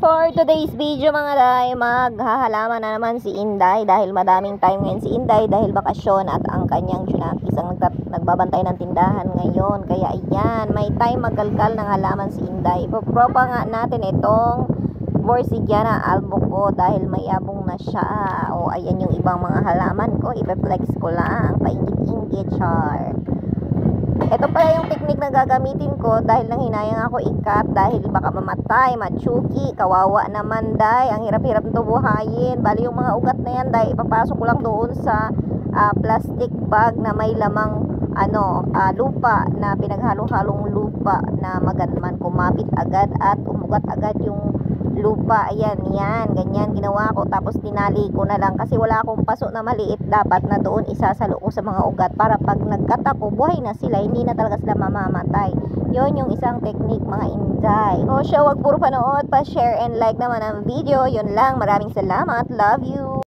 For today's video mga day, maghahalaman na naman si Inday dahil madaming time ngayon si Inday dahil bakasyon at ang kanyang junakis ang nagbabantay ng tindahan ngayon. Kaya ayan, may time magkalkal ng halaman si Inday. Ipopropa nga natin itong Borsigiana albuco dahil mayabong na siya. O ayan yung ibang mga halaman ko, ipeflex ko lang, paingit-ingit, char. Ito pala yung technique na gagamitin ko dahil nang hinayang ako ikat dahil baka mamatay, matsuki, kawawa naman day, ang hirap-hirap nito buhayin. Bali yung mga ugat na yan day, ipapasok ko lang doon sa plastic bag na may lamang lupa na pinaghalo-halong lupa na maganman kumapit agad at umugat agad yung lupa. Ayan, yan, ganyan ginawa ko, tapos tinali ko na lang kasi wala akong paso na maliit dapat na doon isasalo ko sa mga ugat para pag nagkat ako, buhay na sila, hindi na talaga sila mamamatay. Yon yung isang technique mga Inday. O siya, wag puro panood, pa share and like naman ang video. Yun lang, maraming salamat, love you.